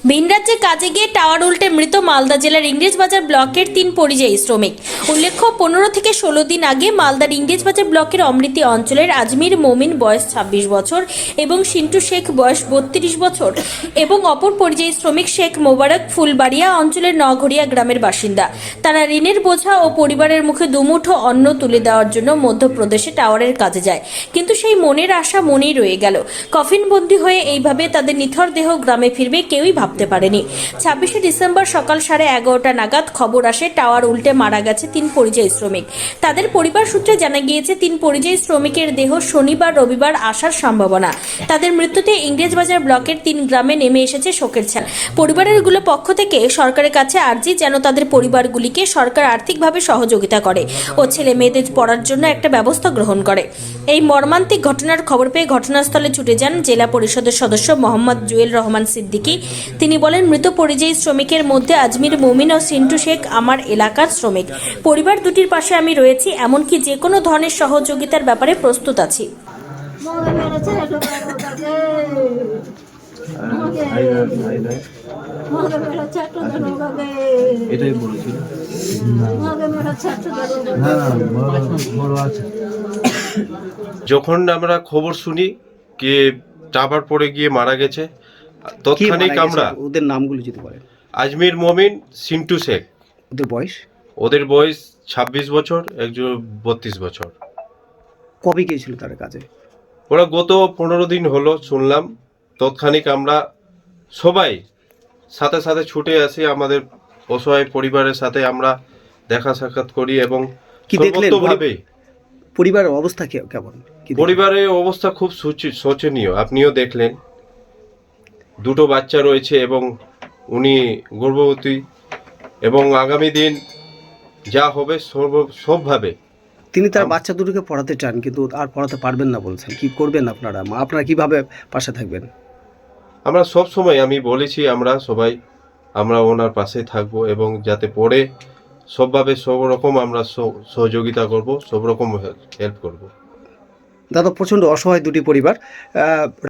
ভিন রাজ্যে কাজে গিয়ে টাওয়ার উল্টে মৃত মালদা জেলার ইংরেজবাজার ব্লকের 3 পরিযায়ী শ্রমিক। উল্লেখ্য 15 থেকে 16 দিন আগে মালদার ইংরেজবাজার ব্লকের অমৃতি অঞ্চলের আজমির মমিন বয়স 26 বছর এবং সিন্টু শেখ বয়স 32 বছর এবং অপর পরিযায়ী শ্রমিক শেখ মোবারক ফুলবাড়িয়া অঞ্চলের নগরিয়া গ্রামের বাসিন্দা। তারা ঋণের বোঝা ও পরিবারের মুখে দুমুঠো অন্ন তুলে দেওয়ার জন্য মধ্যপ্রদেশে টাওয়ারের কাজে যায়, কিন্তু সেই মনের আশা মনেই রয়ে গেল। কফিনবন্দি হয়ে এইভাবে তাদের নিথর দেহ গ্রামে ফিরবে কেউই ভাবতে পারেনি। 26শে ডিসেম্বর সকাল 11:30 নাগাদ খবর আসে টাওয়ার উল্টে মারা গেছে 3 পরিযায়ী শ্রমিক। তাদের পরিবার সূত্রে জানা গিয়েছে 3 পরিযায়ী শ্রমিকের দেহ শনিবার রবিবার আসার সম্ভাবনা। তাদের মৃত্যুতে ইংরেজবাজার ব্লকের 3 গ্রামে নেমে এসেছে শোকের ছায়া। পরিবারেরগুলো পক্ষ থেকে সরকারের কাছে আর্জি যেন তাদের পরিবারগুলিকে সরকার আর্থিকভাবে সহযোগিতা করে ও ছেলে মেয়েদের পড়ার জন্য একটা ব্যবস্থা গ্রহণ করে। এই মর্মান্তিক ঘটনার খবর পেয়ে ঘটনাস্থলে ছুটে যান জেলা পরিষদের সদস্য মোহাম্মদ জুয়েল রহমান সিদ্দিকী। তিনি বলেন, মৃত পরিযায়ী শ্রমিকের মধ্যে আজমির মমিন ও সিন্টু শেখ আমার এলাকার শ্রমিক। পরিবার দুটির পাশে আমি রয়েছি, এমনকি যে কোনো ধরনের সহযোগিতার ব্যাপারে প্রস্তুত আছি। এটাই বলেছিল। যখন আমরা খবর শুনি যে টাওয়ার পড়ে গিয়ে মারা গেছে, তৎক্ষণিক আমরা ওদের নামগুলো যদি বলেন। আজমির মমিন, সিন্টু শেখ। ওদের বয়স 26 বছর, একজন 32 বছর। কবে গিয়েছিল তার কাজে? ওরা গত 15 দিন হলো শুনলাম। তৎক্ষণিক আমরা সবাই সাথে সাথে ছুটে আসি, আমাদের অসহায় পরিবারের সাথে আমরা দেখা সাক্ষাৎ করি এবং কি দেখলেন? সর্বতোভাবে পরিবারের অবস্থা কেমন? পরিবারের অবস্থা খুব শোচনীয়। আপনিও দেখলেন, দুটো বাচ্চা রয়েছে এবং উনি গর্ভবতী, এবং আগামী দিন যা হবে সবভাবে তিনি তার বাচ্চা দুটোকে পড়াতে চান, কিন্তু আর পড়াতে পারবেন না বলছেন। কি করবেন আপনারা? আপনারা কিভাবে পাশে থাকবেন? আমরা সব সময়, আমি বলেছি, আমরা ওনার পাশে থাকবো এবং যাতে পড়ে সবভাবে সব রকম আমরা সহযোগিতা করব, সব রকম হেল্প করব। দাদা, প্রচণ্ড অসহায় দুটি পরিবার।